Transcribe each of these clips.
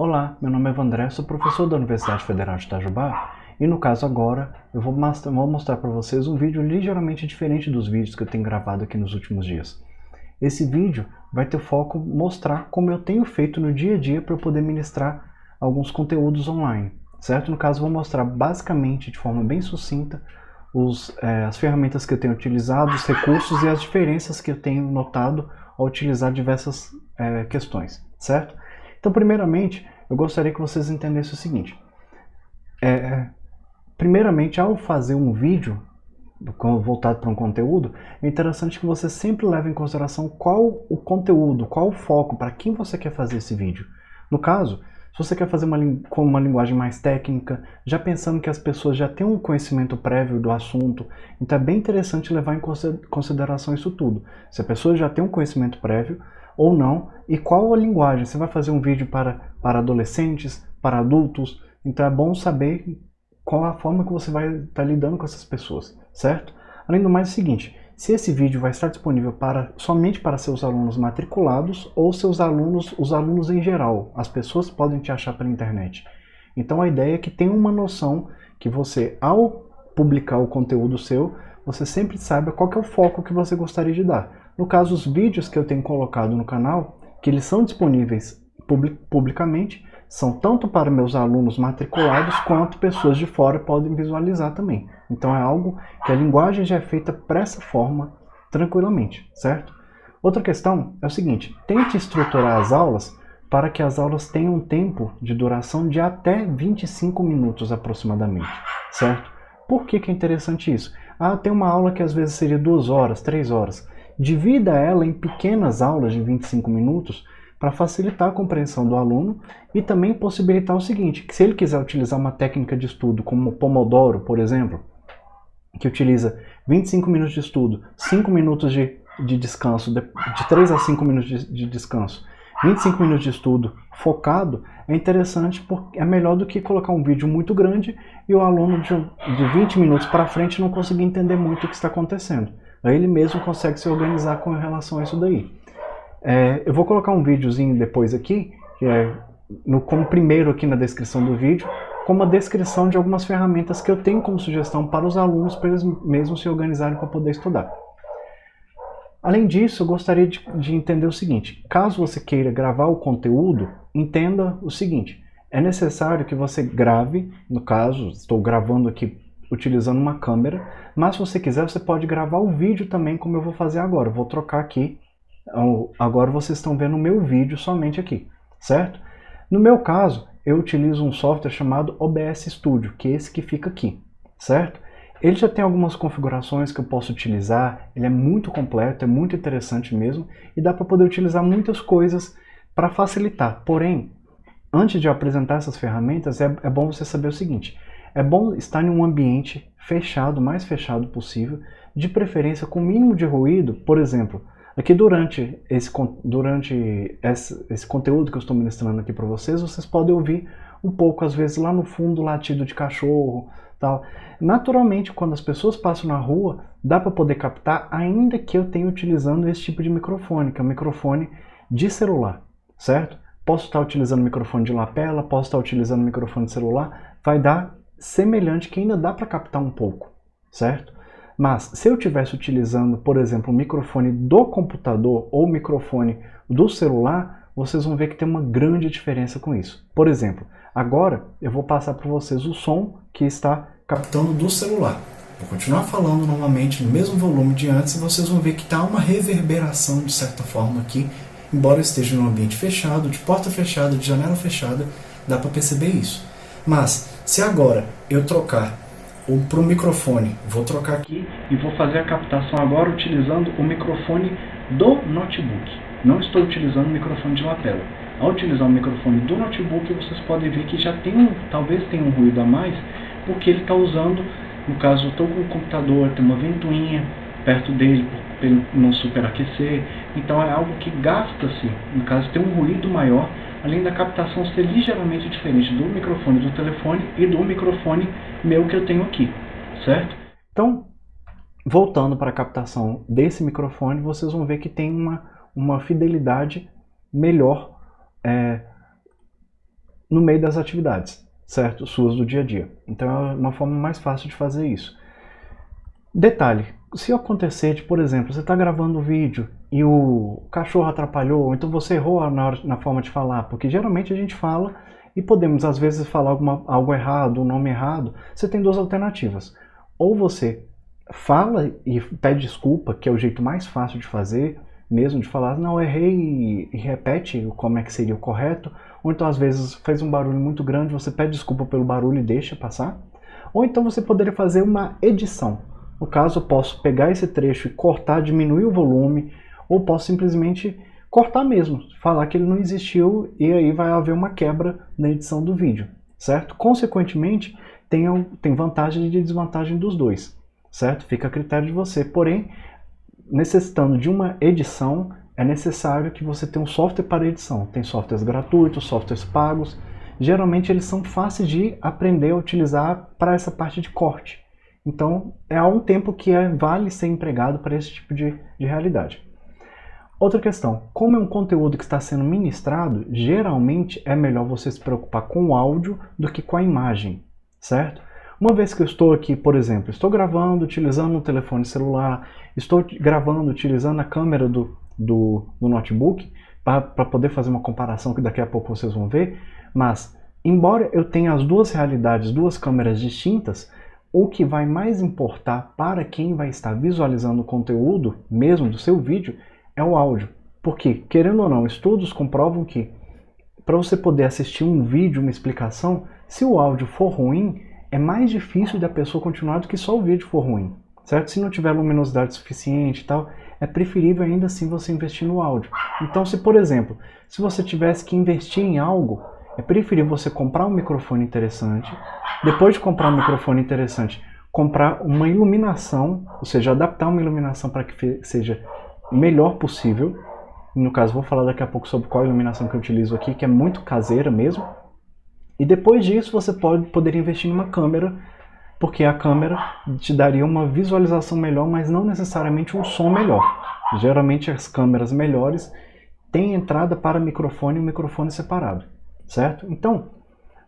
Olá, meu nome é Vandré, sou professor da Universidade Federal de Itajubá e no caso agora eu vou mostrar para vocês um vídeo ligeiramente diferente dos vídeos que eu tenho gravado aqui nos últimos dias. Esse vídeo vai ter foco mostrar como eu tenho feito no dia a dia para eu poder ministrar alguns conteúdos online, certo? No caso eu vou mostrar basicamente de forma bem sucinta as ferramentas que eu tenho utilizado, os recursos e as diferenças que eu tenho notado ao utilizar diversas questões, certo? Então, primeiramente, eu gostaria que vocês entendessem o seguinte. Primeiramente, ao fazer um vídeo voltado para um conteúdo, é interessante que você sempre leve em consideração qual o conteúdo, qual o foco, para quem você quer fazer esse vídeo. No caso, se você quer fazer com uma linguagem mais técnica, já pensando que as pessoas já têm um conhecimento prévio do assunto, então é bem interessante levar em consideração isso tudo. Se a pessoa já tem um conhecimento prévio ou não, e qual a linguagem. Você vai fazer um vídeo para adolescentes, para adultos, então é bom saber qual a forma que você vai estar lidando com essas pessoas, certo? Além do mais, é o seguinte, se esse vídeo vai estar disponível somente para seus alunos matriculados ou os alunos em geral, as pessoas podem te achar pela internet. Então a ideia é que tenha uma noção que você, ao publicar o conteúdo seu, você sempre saiba qual que é o foco que você gostaria de dar. No caso, os vídeos que eu tenho colocado no canal, que eles são disponíveis publicamente, são tanto para meus alunos matriculados quanto pessoas de fora podem visualizar também. Então é algo que a linguagem já é feita para essa forma tranquilamente, certo? Outra questão é o seguinte, tente estruturar as aulas para que as aulas tenham um tempo de duração de até 25 minutos aproximadamente, certo? Por que é interessante isso? Tem uma aula que às vezes seria 2 horas, 3 horas. Divida ela em pequenas aulas de 25 minutos para facilitar a compreensão do aluno e também possibilitar o seguinte, que se ele quiser utilizar uma técnica de estudo como o Pomodoro, por exemplo, que utiliza 25 minutos de estudo, 5 minutos de descanso, de 3 a 5 minutos de descanso, 25 minutos de estudo focado, é interessante porque é melhor do que colocar um vídeo muito grande e o aluno de 20 minutos para frente não conseguir entender muito o que está acontecendo. Aí ele mesmo consegue se organizar com relação a isso daí. Eu vou colocar um videozinho depois aqui, como primeiro aqui na descrição do vídeo, com uma descrição de algumas ferramentas que eu tenho como sugestão para os alunos, para eles mesmos se organizarem para poder estudar. Além disso, eu gostaria de entender o seguinte, caso você queira gravar o conteúdo, entenda o seguinte, é necessário que você grave, no caso, estou gravando aqui utilizando uma câmera, mas se você quiser, você pode gravar o vídeo também, como eu vou fazer agora. Eu vou trocar aqui. Agora vocês estão vendo o meu vídeo somente aqui, certo? No meu caso, eu utilizo um software chamado OBS Studio, que é esse que fica aqui, certo? Ele já tem algumas configurações que eu posso utilizar, ele é muito completo, é muito interessante mesmo, e dá para poder utilizar muitas coisas para facilitar. Porém, antes de eu apresentar essas ferramentas, é bom você saber o seguinte, é bom estar em um ambiente fechado, o mais fechado possível, de preferência com o mínimo de ruído, por exemplo, aqui durante esse conteúdo que eu estou ministrando aqui para vocês, vocês podem ouvir um pouco, às vezes, lá no fundo, latido de cachorro, tal. Naturalmente, quando as pessoas passam na rua, dá para poder captar, ainda que eu tenha utilizando esse tipo de microfone, que é um microfone de celular, certo? Posso estar utilizando microfone de lapela, posso estar utilizando microfone de celular, vai dar semelhante que ainda dá para captar um pouco, certo? Mas se eu estivesse utilizando, por exemplo, o microfone do computador ou o microfone do celular, vocês vão ver que tem uma grande diferença com isso. Por exemplo, agora eu vou passar para vocês o som que está captando do celular. Vou continuar falando normalmente no mesmo volume de antes e vocês vão ver que está uma reverberação de certa forma aqui, embora eu esteja em um ambiente fechado, de porta fechada, de janela fechada, dá para perceber isso. Mas se agora eu trocar para o microfone, vou trocar aqui e vou fazer a captação agora utilizando o microfone do notebook. Não estou utilizando o microfone de lapela. Ao utilizar o microfone do notebook, vocês podem ver que já talvez tenha um ruído a mais, porque ele está usando, no caso eu estou com o computador, tem uma ventoinha perto dele, para ele não superaquecer, então é algo que gasta-se, no caso tem um ruído maior, além da captação ser ligeiramente diferente do microfone do telefone e do microfone meu que eu tenho aqui, certo? Então, voltando para a captação desse microfone, vocês vão ver que tem uma fidelidade melhor no meio das atividades, certo? Suas do dia a dia. Então é uma forma mais fácil de fazer isso. Detalhe, se acontecer de, por exemplo, você está gravando um vídeo e o cachorro atrapalhou, ou então você errou na forma de falar, porque geralmente a gente fala e podemos às vezes falar algo errado, um nome errado, você tem duas alternativas. Ou você fala e pede desculpa, que é o jeito mais fácil de fazer, mesmo de falar, não, errei, e repete como é que seria o correto, ou então às vezes fez um barulho muito grande, você pede desculpa pelo barulho e deixa passar, ou então você poderia fazer uma edição. No caso, eu posso pegar esse trecho e cortar, diminuir o volume, ou posso simplesmente cortar mesmo, falar que ele não existiu e aí vai haver uma quebra na edição do vídeo, certo? Consequentemente, tem vantagem e desvantagem dos dois, certo? Fica a critério de você, porém, necessitando de uma edição, é necessário que você tenha um software para edição. Tem softwares gratuitos, softwares pagos, geralmente eles são fáceis de aprender a utilizar para essa parte de corte. Então, é há um tempo que vale ser empregado para esse tipo de realidade. Outra questão, como é um conteúdo que está sendo ministrado, geralmente é melhor você se preocupar com o áudio do que com a imagem, certo? Uma vez que eu estou aqui, por exemplo, estou gravando utilizando um telefone celular, estou gravando utilizando a câmera do notebook, para poder fazer uma comparação que daqui a pouco vocês vão ver, mas, embora eu tenha as duas realidades, duas câmeras distintas, o que vai mais importar para quem vai estar visualizando o conteúdo, mesmo do seu vídeo, é o áudio. Porque, querendo ou não, estudos comprovam que para você poder assistir um vídeo, uma explicação, se o áudio for ruim, é mais difícil da pessoa continuar do que só o vídeo for ruim, certo? Se não tiver luminosidade suficiente e tal, é preferível ainda assim você investir no áudio. Então, se por exemplo, se você tivesse que investir em algo, é preferível você comprar um microfone interessante, depois de comprar um microfone interessante, comprar uma iluminação, ou seja, adaptar uma iluminação para que seja melhor possível. No caso, vou falar daqui a pouco sobre qual iluminação que eu utilizo aqui, que é muito caseira mesmo. E depois disso, você poderia investir em uma câmera, porque a câmera te daria uma visualização melhor, mas não necessariamente um som melhor. Geralmente as câmeras melhores têm entrada para microfone e um microfone separado, certo? Então,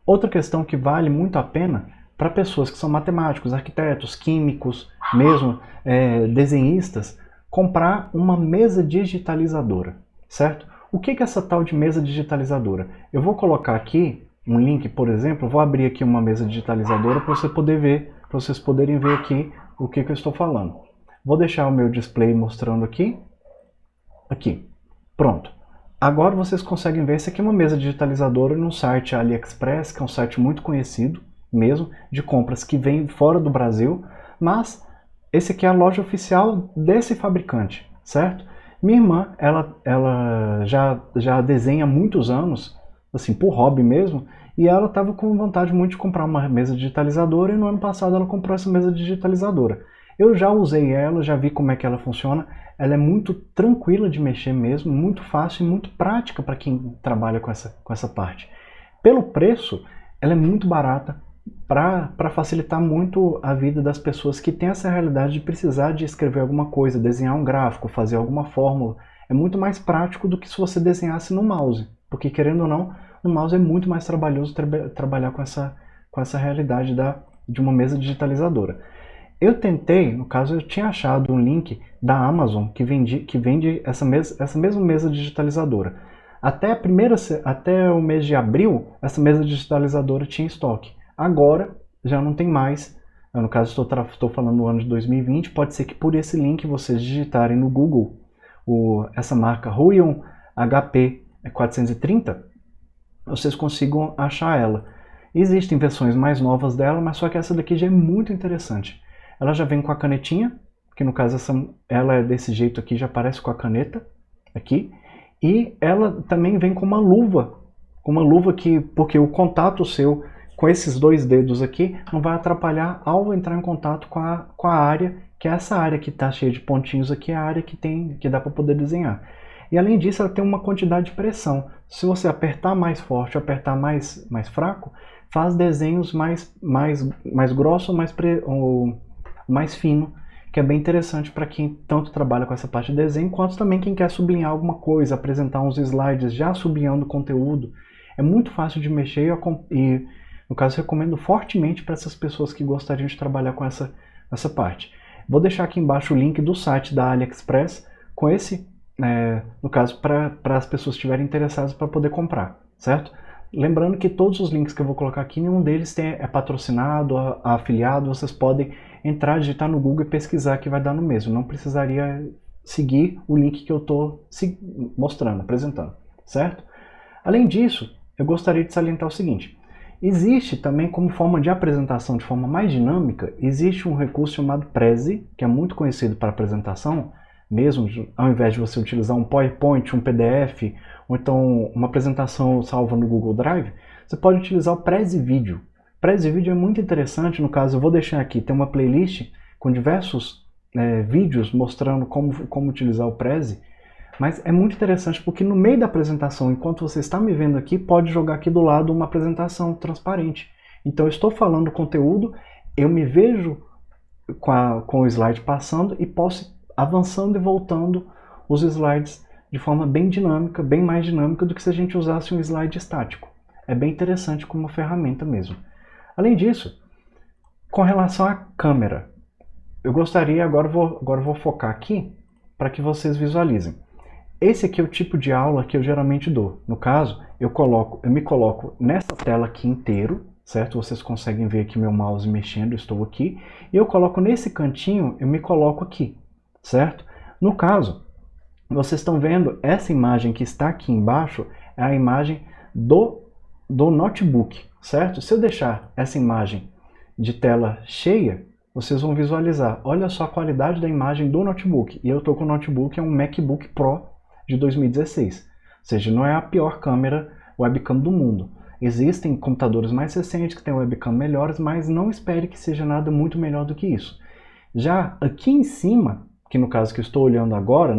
outra questão que vale muito a pena para pessoas que são matemáticos, arquitetos, químicos, mesmo desenhistas, comprar uma mesa digitalizadora, certo? O que é essa tal de mesa digitalizadora? Eu vou colocar aqui um link, por exemplo, vou abrir aqui uma mesa digitalizadora para vocês poderem ver aqui o que eu estou falando. Vou deixar o meu display mostrando aqui. Aqui. Pronto. Agora vocês conseguem ver, essa aqui é uma mesa digitalizadora num site AliExpress, que é um site muito conhecido mesmo, de compras que vem fora do Brasil, mas esse aqui é a loja oficial desse fabricante, certo? Minha irmã, ela já desenha há muitos anos, assim, por hobby mesmo, e ela estava com vontade muito de comprar uma mesa digitalizadora, e no ano passado ela comprou essa mesa digitalizadora. Eu já usei ela, já vi como é que ela funciona, ela é muito tranquila de mexer mesmo, muito fácil e muito prática para quem trabalha com essa parte. Pelo preço, ela é muito barata para facilitar muito a vida das pessoas que têm essa realidade de precisar de escrever alguma coisa, desenhar um gráfico, fazer alguma fórmula. É muito mais prático do que se você desenhasse no mouse, porque querendo ou não, no mouse é muito mais trabalhoso trabalhar com essa realidade de uma mesa digitalizadora. Eu tentei, no caso eu tinha achado um link da Amazon que vende essa mesma mesa digitalizadora. Até o mês de abril, essa mesa digitalizadora tinha estoque. Agora já não tem mais. Eu, no caso estou falando do ano de 2020, pode ser que por esse link vocês digitarem no Google essa marca Huion HP 430, vocês consigam achar ela. Existem versões mais novas dela, mas só que essa daqui já é muito interessante. Ela já vem com a canetinha, que no caso ela é desse jeito aqui, já aparece com a caneta aqui. E ela também vem com uma luva porque o contato seu com esses dois dedos aqui não vai atrapalhar ao entrar em contato com a área, que é essa área que está cheia de pontinhos aqui, é a área que dá para poder desenhar. E além disso, ela tem uma quantidade de pressão. Se você apertar mais forte ou apertar mais fraco, faz desenhos mais grossos ou mais fino, que é bem interessante para quem tanto trabalha com essa parte de desenho, quanto também quem quer sublinhar alguma coisa, apresentar uns slides já sublinhando o conteúdo. É muito fácil de mexer e no caso, recomendo fortemente para essas pessoas que gostariam de trabalhar com essa parte. Vou deixar aqui embaixo o link do site da AliExpress com esse, no caso, para as pessoas que estiverem interessadas para poder comprar, certo? Lembrando que todos os links que eu vou colocar aqui, nenhum deles é patrocinado, afiliado, vocês podem entrar, digitar no Google e pesquisar que vai dar no mesmo. Não precisaria seguir o link que eu estou mostrando, apresentando, certo? Além disso, eu gostaria de salientar o seguinte. Existe também, como forma de apresentação de forma mais dinâmica, existe um recurso chamado Prezi, que é muito conhecido para apresentação, mesmo ao invés de você utilizar um PowerPoint, um PDF, ou então uma apresentação salva no Google Drive, você pode utilizar o Prezi Video. Prezi Video é muito interessante, no caso eu vou deixar aqui, tem uma playlist com diversos vídeos mostrando como utilizar o Prezi, mas é muito interessante porque no meio da apresentação, enquanto você está me vendo aqui, pode jogar aqui do lado uma apresentação transparente. Então eu estou falando o conteúdo, eu me vejo com o slide passando e posso ir avançando e voltando os slides de forma bem dinâmica, bem mais dinâmica do que se a gente usasse um slide estático. É bem interessante como ferramenta mesmo. Além disso, com relação à câmera, eu gostaria, agora vou focar aqui para que vocês visualizem. Esse aqui é o tipo de aula que eu geralmente dou. No caso, eu me coloco nessa tela aqui inteiro, certo? Vocês conseguem ver aqui meu mouse mexendo, estou aqui. E eu coloco nesse cantinho, eu me coloco aqui, certo? No caso, vocês estão vendo essa imagem que está aqui embaixo, é a imagem do notebook, certo? Se eu deixar essa imagem de tela cheia, vocês vão visualizar. Olha só a qualidade da imagem do notebook. E eu estou com o notebook, é um MacBook Pro de 2016. Ou seja, não é a pior câmera webcam do mundo. Existem computadores mais recentes que têm webcam melhores, mas não espere que seja nada muito melhor do que isso. Já aqui em cima, que no caso que eu estou olhando agora,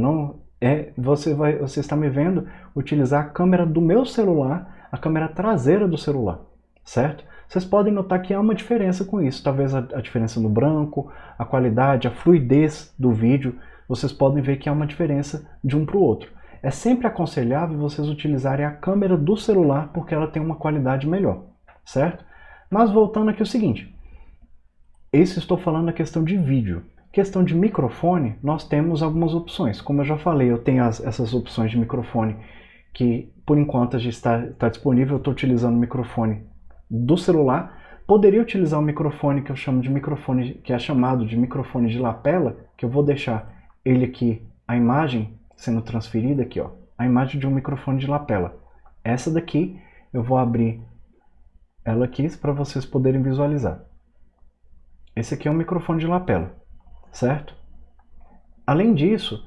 você está me vendo utilizar a câmera do meu celular, a câmera traseira do celular, certo? Vocês podem notar que há uma diferença com isso, talvez a diferença no branco, a qualidade, a fluidez do vídeo, vocês podem ver que há uma diferença de um para o outro. É sempre aconselhável vocês utilizarem a câmera do celular porque ela tem uma qualidade melhor, certo? Mas voltando aqui o seguinte, estou falando da questão de vídeo. Questão de microfone, nós temos algumas opções. Como eu já falei, eu tenho essas opções de microfone que por enquanto já está disponível, eu estou utilizando o microfone do celular. Poderia utilizar um microfone que eu chamo de microfone, que é chamado de microfone de lapela, que eu vou deixar ele aqui, a imagem sendo transferida aqui, ó, a imagem de um microfone de lapela. Essa daqui eu vou abrir ela aqui para vocês poderem visualizar. Esse aqui é um microfone de lapela, certo? Além disso,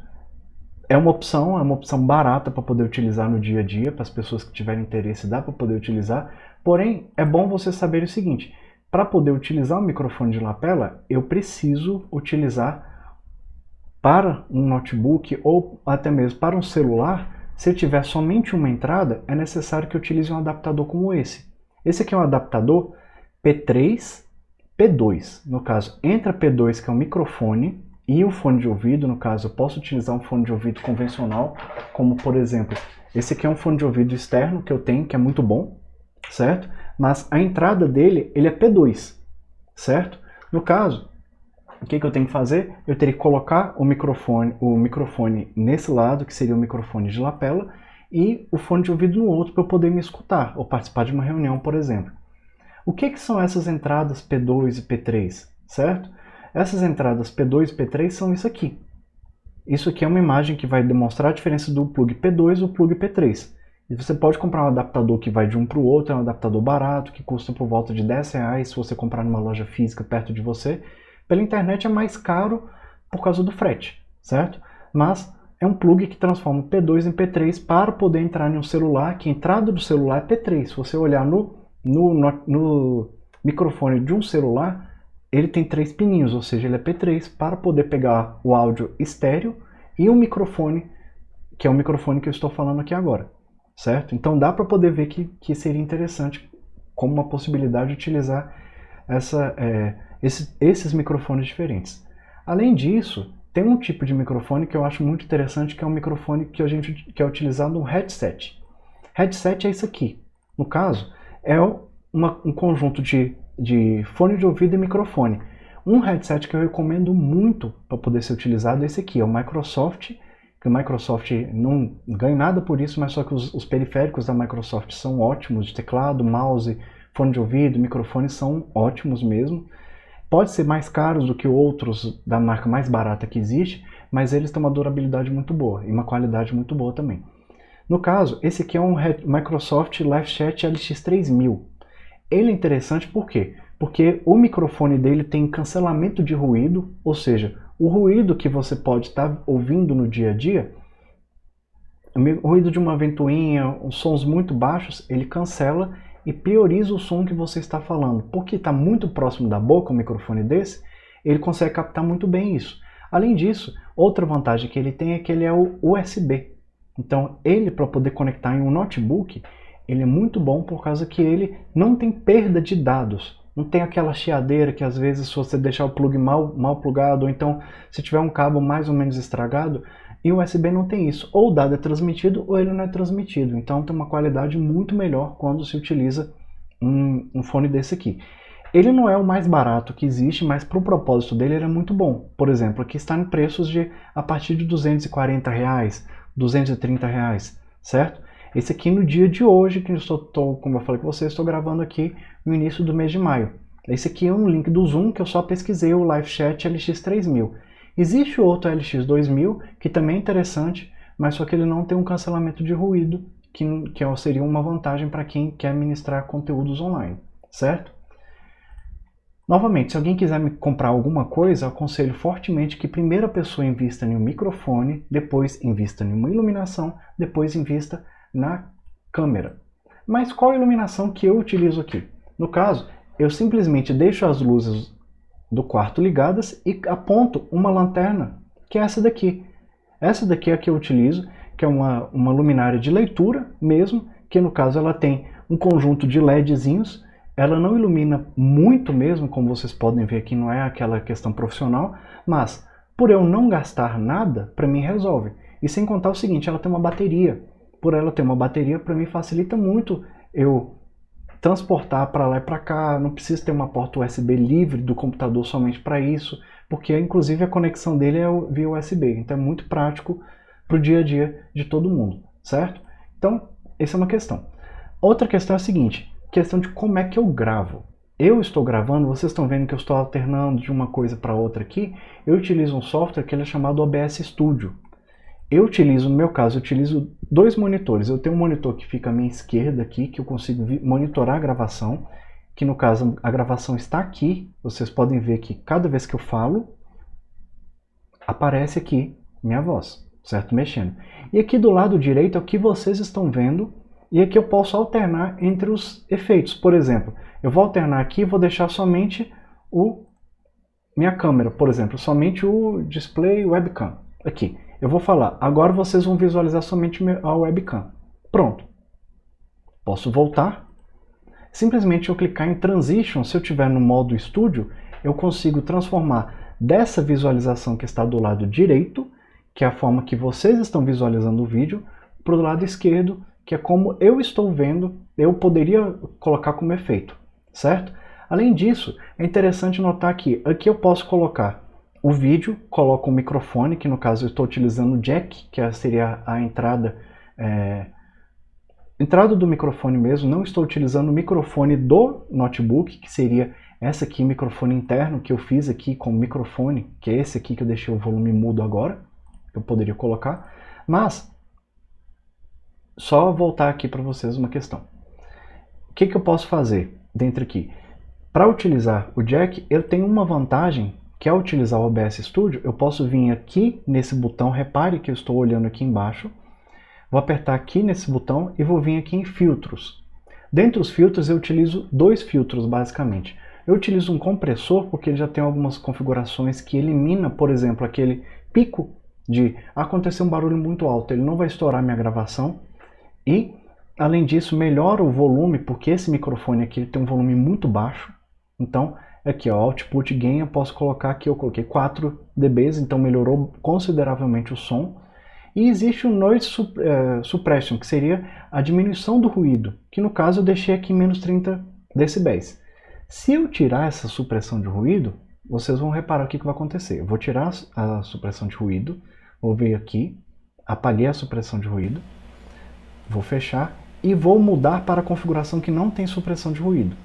é uma opção barata para poder utilizar no dia a dia, para as pessoas que tiverem interesse dá para poder utilizar. Porém, é bom você saber o seguinte, para poder utilizar o microfone de lapela, eu preciso utilizar para um notebook ou até mesmo para um celular. Se eu tiver somente uma entrada, é necessário que eu utilize um adaptador como esse. Esse aqui é um adaptador P3, P2. No caso, entra P2, que é o microfone, e o fone de ouvido. No caso, eu posso utilizar um fone de ouvido convencional, como por exemplo, esse aqui é um fone de ouvido externo que eu tenho, que é muito bom, certo? Mas a entrada dele, ele é P2, certo? No caso, o que eu tenho que fazer? Eu teria que colocar o microfone nesse lado, que seria o microfone de lapela, e o fone de ouvido no outro para eu poder me escutar, ou participar de uma reunião, por exemplo. O que são essas entradas P2 e P3, certo? Essas entradas P2 e P3 são isso aqui. Isso aqui é uma imagem que vai demonstrar a diferença do plug P2 e o plug P3. E você pode comprar um adaptador que vai de um para o outro, é um adaptador barato, que custa por volta de R$10 se você comprar numa loja física perto de você. Pela internet é mais caro por causa do frete, certo? Mas é um plug que transforma P2 em P3 para poder entrar em um celular, que a entrada do celular é P3. Se você olhar no microfone de um celular, ele tem 3 pininhos, ou seja, ele é P3 para poder pegar o áudio estéreo e o microfone, que é o microfone que eu estou falando aqui agora, certo? Então dá para poder ver que seria interessante como uma possibilidade de utilizar esses microfones diferentes. Além disso, tem um tipo de microfone que eu acho muito interessante, que é um microfone que é utilizado no headset. Headset é isso aqui. no caso, é um conjunto de fone de ouvido e microfone. Um headset que eu recomendo muito para poder ser utilizado é esse aqui, é o Microsoft, que o Microsoft não ganha nada por isso, mas só que os periféricos da Microsoft são ótimos, de teclado, mouse, fone de ouvido, microfone são ótimos mesmo. Pode ser mais caros do que outros da marca mais barata que existe, mas eles têm uma durabilidade muito boa e uma qualidade muito boa também. No caso, esse aqui é um Microsoft LiveChat LX3000. Ele é interessante por quê? Porque o microfone dele tem cancelamento de ruído, ou seja, o ruído que você pode estar ouvindo no dia a dia, o ruído de uma ventoinha, os sons muito baixos, ele cancela e prioriza o som que você está falando. Porque está muito próximo da boca, um microfone desse, ele consegue captar muito bem isso. Além disso, outra vantagem que ele tem é que ele é o USB. Então, ele, para poder conectar em um notebook, ele é muito bom por causa que ele não tem perda de dados. Não tem aquela chiadeira que às vezes se você deixar o plug mal plugado, ou então se tiver um cabo mais ou menos estragado, e o USB não tem isso. Ou o dado é transmitido ou ele não é transmitido. Então tem uma qualidade muito melhor quando se utiliza um fone desse aqui. Ele não é o mais barato que existe, mas para o propósito dele ele é muito bom. Por exemplo, aqui está em preços a partir de R$240, R$230, certo? Esse aqui no dia de hoje, que eu estou, como eu falei com vocês, estou gravando aqui no início do mês de maio. Esse aqui é um link do Zoom que eu só pesquisei, o LiveChat LX3000. Existe outro LX2000 que também é interessante, mas só que ele não tem um cancelamento de ruído, que seria uma vantagem para quem quer ministrar conteúdos online, certo? Novamente, se alguém quiser me comprar alguma coisa, eu aconselho fortemente que primeiro a pessoa invista em um microfone, depois invista em uma iluminação, depois invista na câmera. Mas qual a iluminação que eu utilizo aqui? No caso, eu simplesmente deixo as luzes do quarto ligadas e aponto uma lanterna, que é essa daqui. Essa daqui é a que eu utilizo, que é uma luminária de leitura mesmo, que no caso ela tem um conjunto de LEDzinhos. Ela não ilumina muito mesmo, como vocês podem ver aqui, não é aquela questão profissional, mas por eu não gastar nada, para mim resolve. E sem contar o seguinte, ela tem uma bateria. Por ela ter uma bateria, para mim facilita muito eu transportar para lá e para cá, não preciso ter uma porta USB livre do computador somente para isso, porque inclusive a conexão dele é via USB, então é muito prático para o dia a dia de todo mundo, certo? Então, essa é uma questão. Outra questão é a seguinte, questão de como é que eu gravo. Eu estou gravando, vocês estão vendo que eu estou alternando de uma coisa para outra aqui, eu utilizo um software que ele é chamado OBS Studio. Eu utilizo, no meu caso, eu utilizo dois monitores. Eu tenho um monitor que fica à minha esquerda aqui, que eu consigo monitorar a gravação, que no caso a gravação está aqui. Vocês podem ver que cada vez que eu falo, aparece aqui minha voz, certo? Mexendo. E aqui do lado direito é o que vocês estão vendo, e aqui eu posso alternar entre os efeitos. Por exemplo, eu vou alternar aqui e vou deixar somente minha câmera, por exemplo, somente o display webcam. Aqui. Eu vou falar, agora vocês vão visualizar somente a webcam. Pronto. Posso voltar. Simplesmente eu clicar em Transition, se eu estiver no modo Estúdio, eu consigo transformar dessa visualização que está do lado direito, que é a forma que vocês estão visualizando o vídeo, para o lado esquerdo, que é como eu estou vendo, eu poderia colocar como efeito, certo? Além disso, é interessante notar que aqui eu posso colocar o vídeo, coloco o microfone, que no caso eu estou utilizando o jack, que seria a entrada do microfone mesmo, não estou utilizando o microfone do notebook, que seria essa aqui, microfone interno, que eu fiz aqui com o microfone, que é esse aqui que eu deixei o volume mudo agora, que eu poderia colocar, mas só voltar aqui para vocês uma questão. O que eu posso fazer dentro aqui? Para utilizar o jack, eu tenho uma vantagem, que ao utilizar o OBS Studio, eu posso vir aqui nesse botão, repare que eu estou olhando aqui embaixo, vou apertar aqui nesse botão e vou vir aqui em filtros. Dentre os filtros eu utilizo dois filtros basicamente. Eu utilizo um compressor porque ele já tem algumas configurações que elimina, por exemplo, aquele pico de acontecer um barulho muito alto, ele não vai estourar minha gravação e, além disso, melhora o volume, porque esse microfone aqui ele tem um volume muito baixo, então aqui, ó, output gain, eu posso colocar aqui, eu coloquei 4 dB, então melhorou consideravelmente o som. E existe o Noise Suppression, que seria a diminuição do ruído, que no caso eu deixei aqui menos 30 decibéis. Se eu tirar essa supressão de ruído, vocês vão reparar o que vai acontecer. Eu vou tirar a supressão de ruído, vou vir aqui, apaguei a supressão de ruído, vou fechar e vou mudar para a configuração que não tem supressão de ruído.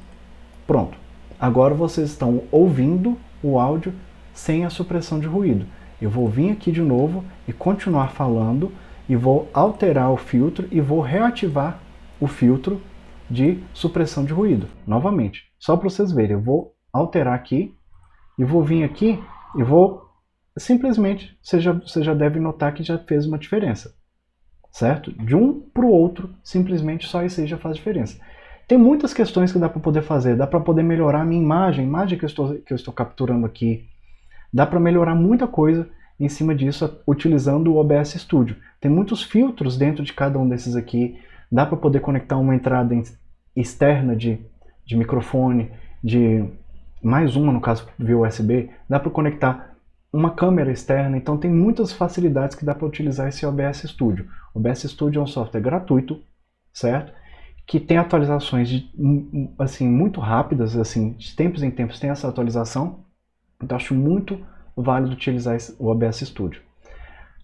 Pronto. Agora vocês estão ouvindo o áudio sem a supressão de ruído. Eu vou vir aqui de novo e continuar falando e vou alterar o filtro e vou reativar o filtro de supressão de ruído, novamente. Só para vocês verem, eu vou alterar aqui e vou vir aqui e vou simplesmente, você já deve notar que já fez uma diferença, certo? De um para o outro, simplesmente só isso aí já faz diferença. Tem muitas questões que dá para poder fazer, dá para poder melhorar a minha imagem, a imagem que eu estou capturando aqui, dá para melhorar muita coisa em cima disso utilizando o OBS Studio. Tem muitos filtros dentro de cada um desses aqui, dá para poder conectar uma entrada externa de microfone, de mais uma no caso via USB, dá para conectar uma câmera externa, então tem muitas facilidades que dá para utilizar esse OBS Studio. O OBS Studio é um software gratuito, certo? Que tem atualizações assim, muito rápidas, assim, de tempos em tempos tem essa atualização, então acho muito válido utilizar o OBS Studio.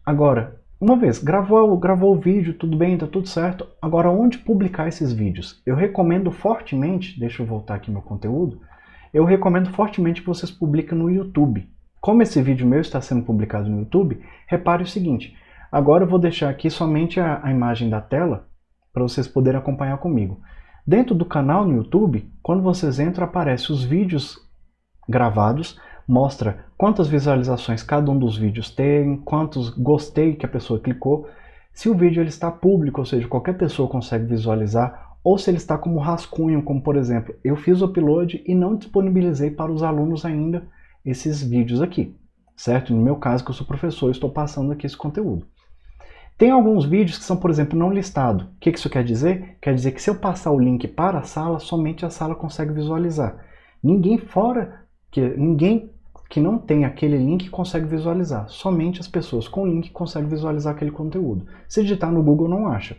Agora, uma vez, gravou o vídeo, tudo bem, tá tudo certo, agora onde publicar esses vídeos? Eu recomendo fortemente, deixa eu voltar aqui no meu conteúdo, eu recomendo fortemente que vocês publiquem no YouTube. Como esse vídeo meu está sendo publicado no YouTube, repare o seguinte, agora eu vou deixar aqui somente a imagem da tela, para vocês poderem acompanhar comigo. Dentro do canal no YouTube, quando vocês entram, aparece os vídeos gravados, mostra quantas visualizações cada um dos vídeos tem, quantos gostei que a pessoa clicou, se o vídeo ele está público, ou seja, qualquer pessoa consegue visualizar, ou se ele está como rascunho, como por exemplo, eu fiz o upload e não disponibilizei para os alunos ainda esses vídeos aqui, certo? No meu caso, que eu sou professor, eu estou passando aqui esse conteúdo. Tem alguns vídeos que são, por exemplo, não listados. O que isso quer dizer? Quer dizer que se eu passar o link para a sala, somente a sala consegue visualizar. Ninguém que não tem aquele link consegue visualizar. Somente as pessoas com link conseguem visualizar aquele conteúdo. Se digitar no Google, não acha.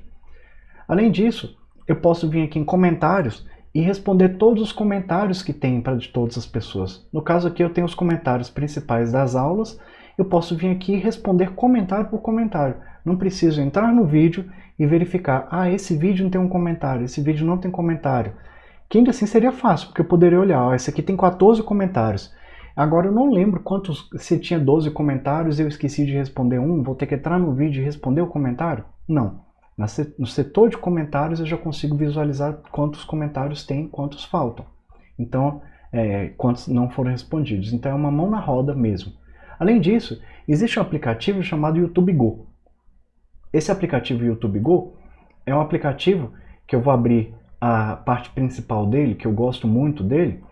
Além disso, eu posso vir aqui em comentários e responder todos os comentários que tem de todas as pessoas. No caso aqui eu tenho os comentários principais das aulas, eu posso vir aqui e responder comentário por comentário. Não preciso entrar no vídeo e verificar, esse vídeo não tem um comentário, esse vídeo não tem comentário. Que ainda assim seria fácil, porque eu poderia olhar, esse aqui tem 14 comentários. Agora eu não lembro se tinha 12 comentários e eu esqueci de responder um, vou ter que entrar no vídeo e responder o comentário? Não. No setor de comentários eu já consigo visualizar quantos comentários tem, quantos faltam. Então, quantos não foram respondidos. Então é uma mão na roda mesmo. Além disso, existe um aplicativo chamado YouTube Go. Esse aplicativo YouTube Go é um aplicativo que eu vou abrir a parte principal dele, que eu gosto muito dele.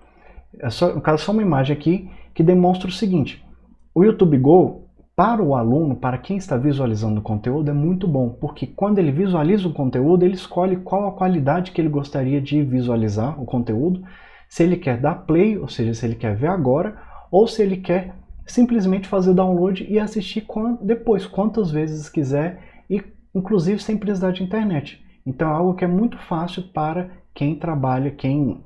No caso, só uma imagem aqui que demonstra o seguinte. O YouTube Go, para o aluno, para quem está visualizando o conteúdo, é muito bom, porque quando ele visualiza o conteúdo, ele escolhe qual a qualidade que ele gostaria de visualizar o conteúdo, se ele quer dar play, ou seja, se ele quer ver agora, ou se ele quer simplesmente fazer download e assistir depois, quantas vezes quiser, e inclusive sem precisar de internet. Então é algo que é muito fácil para quem trabalha, quem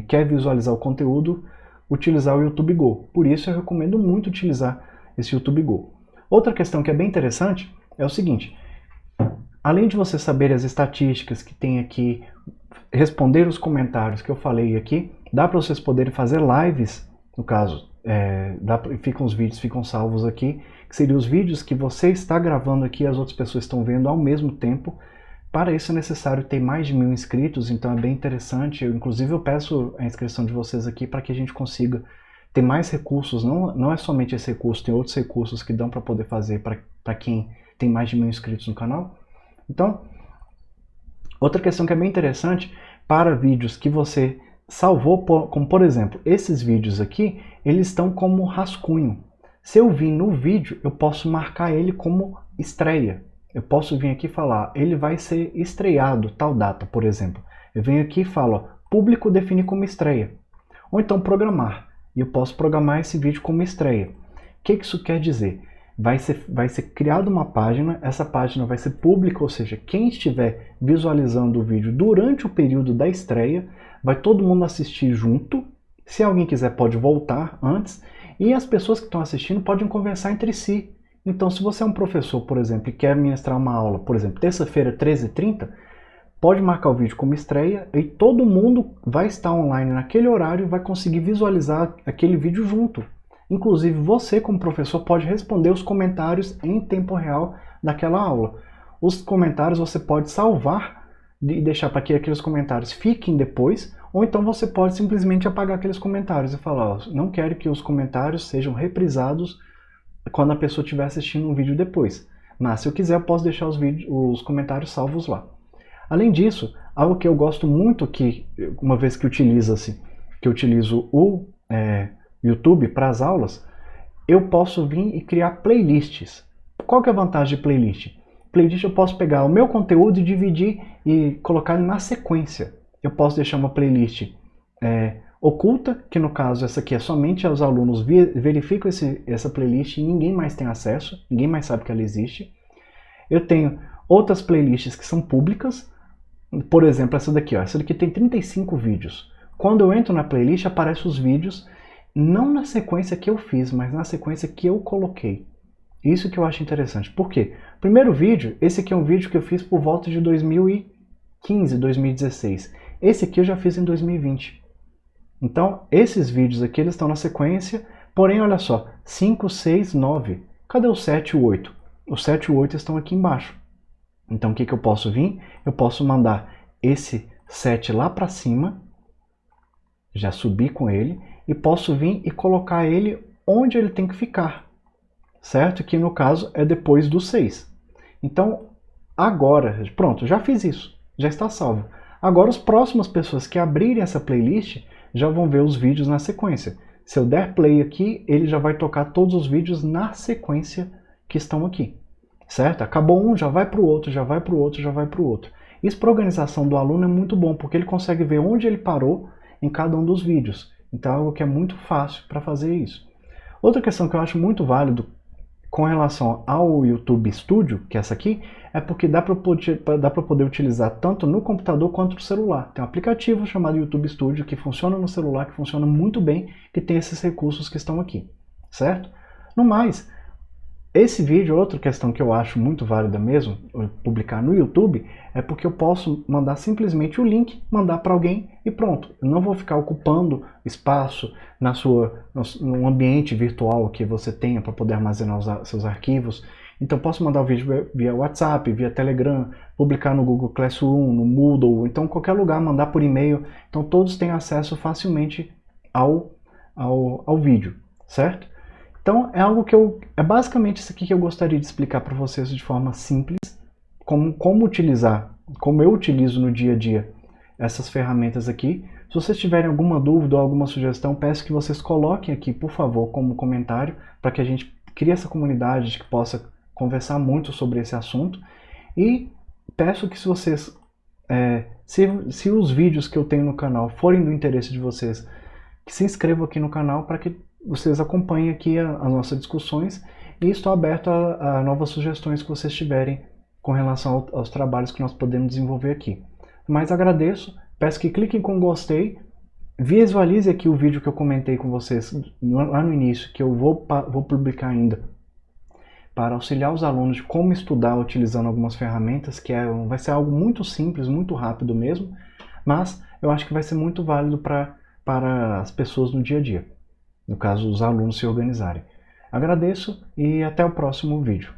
quer visualizar o conteúdo, utilizar o YouTube Go. Por isso eu recomendo muito utilizar esse YouTube Go. Outra questão que é bem interessante é o seguinte, além de você saber as estatísticas que tem aqui, responder os comentários que eu falei aqui, dá para vocês poderem fazer lives, no caso, os vídeos ficam salvos aqui, que seriam os vídeos que você está gravando aqui e as outras pessoas estão vendo ao mesmo tempo. Para isso é necessário ter mais de 1000 inscritos, então é bem interessante. Inclusive eu peço a inscrição de vocês aqui para que a gente consiga ter mais recursos. Não é somente esse recurso, tem outros recursos que dão para poder fazer para quem tem mais de 1000 inscritos no canal. Então, outra questão que é bem interessante, para vídeos que você salvou, como por exemplo, esses vídeos aqui, eles estão como rascunho. Se eu vir no vídeo, eu posso marcar ele como estreia. Eu posso vir aqui e falar, ele vai ser estreado, tal data, por exemplo. Eu venho aqui e falo, público definir como estreia. Ou então programar. E eu posso programar esse vídeo como estreia. O que isso quer dizer? vai ser criada uma página, essa página vai ser pública, ou seja, quem estiver visualizando o vídeo durante o período da estreia, vai todo mundo assistir junto. Se alguém quiser pode voltar antes, e as pessoas que estão assistindo podem conversar entre si. Então, se você é um professor, por exemplo, e quer ministrar uma aula, por exemplo, terça-feira, 13h30, pode marcar o vídeo como estreia e todo mundo vai estar online naquele horário e vai conseguir visualizar aquele vídeo junto. Inclusive, você como professor pode responder os comentários em tempo real daquela aula. Os comentários você pode salvar e deixar para que aqueles comentários fiquem depois, ou então você pode simplesmente apagar aqueles comentários e falar, ó, não quero que os comentários sejam reprisados quando a pessoa estiver assistindo um vídeo depois. Mas se eu quiser, eu posso deixar os comentários salvos lá. Além disso, algo que eu gosto muito, que uma vez que que eu utilizo o YouTube para as aulas, eu posso vir e criar playlists. Qual que é a vantagem de playlist? Playlist eu posso pegar o meu conteúdo e dividir e colocar ele na sequência. Eu posso deixar uma playlist oculta, que no caso essa aqui é somente os alunos verificam essa playlist e ninguém mais tem acesso, ninguém mais sabe que ela existe. Eu tenho outras playlists que são públicas, por exemplo, essa daqui, ó, essa daqui tem 35 vídeos. Quando eu entro na playlist, aparecem os vídeos, não na sequência que eu fiz, mas na sequência que eu coloquei. Isso que eu acho interessante. Por quê? Primeiro vídeo, esse aqui é um vídeo que eu fiz por volta de 2015, 2016. Esse aqui eu já fiz em 2020. Então, esses vídeos aqui, eles estão na sequência, porém, olha só, 5, 6, 9. Cadê o 7 e o 8? O 7 e o 8 estão aqui embaixo. Então, o que eu posso vir? Eu posso mandar esse 7 lá para cima, já subir com ele, e posso vir e colocar ele onde ele tem que ficar, certo? Que no caso é depois do 6. Então, agora, pronto, já fiz isso, já está salvo. Agora, as próximas pessoas que abrirem essa playlist já vão ver os vídeos na sequência. Se eu der play aqui, ele já vai tocar todos os vídeos na sequência que estão aqui. Certo? Acabou um, já vai para o outro, já vai para o outro, já vai para o outro. Isso para a organização do aluno é muito bom, porque ele consegue ver onde ele parou em cada um dos vídeos. Então é algo que é muito fácil para fazer isso. Outra questão que eu acho muito válido com relação ao YouTube Studio, que é essa aqui, é porque dá para poder utilizar tanto no computador quanto no celular. Tem um aplicativo chamado YouTube Studio que funciona no celular, que funciona muito bem, que tem esses recursos que estão aqui. Certo? No mais, esse vídeo, outra questão que eu acho muito válida mesmo, publicar no YouTube, é porque eu posso mandar simplesmente o link, mandar para alguém e pronto. Eu não vou ficar ocupando espaço no ambiente virtual que você tenha para poder armazenar os seus arquivos. Então posso mandar o vídeo via WhatsApp, via Telegram, publicar no Google Classroom, no Moodle, então qualquer lugar, mandar por e-mail. Então todos têm acesso facilmente ao vídeo, certo? Então é algo que é basicamente isso aqui que eu gostaria de explicar para vocês de forma simples, como utilizar, como eu utilizo no dia a dia essas ferramentas aqui. Se vocês tiverem alguma dúvida ou alguma sugestão, peço que vocês coloquem aqui, por favor, como comentário, para que a gente crie essa comunidade que possa conversar muito sobre esse assunto. E peço que se vocês, se os vídeos que eu tenho no canal forem do interesse de vocês, que se inscrevam aqui no canal para que vocês acompanhem aqui as nossas discussões, e estou aberto a novas sugestões que vocês tiverem com relação aos trabalhos que nós podemos desenvolver aqui. Mas agradeço, peço que cliquem com gostei, visualize aqui o vídeo que eu comentei com vocês lá no início, que eu vou publicar ainda, para auxiliar os alunos de como estudar utilizando algumas ferramentas, que vai ser algo muito simples, muito rápido mesmo, mas eu acho que vai ser muito válido para as pessoas no dia a dia. No caso, os alunos se organizarem. Agradeço e até o próximo vídeo.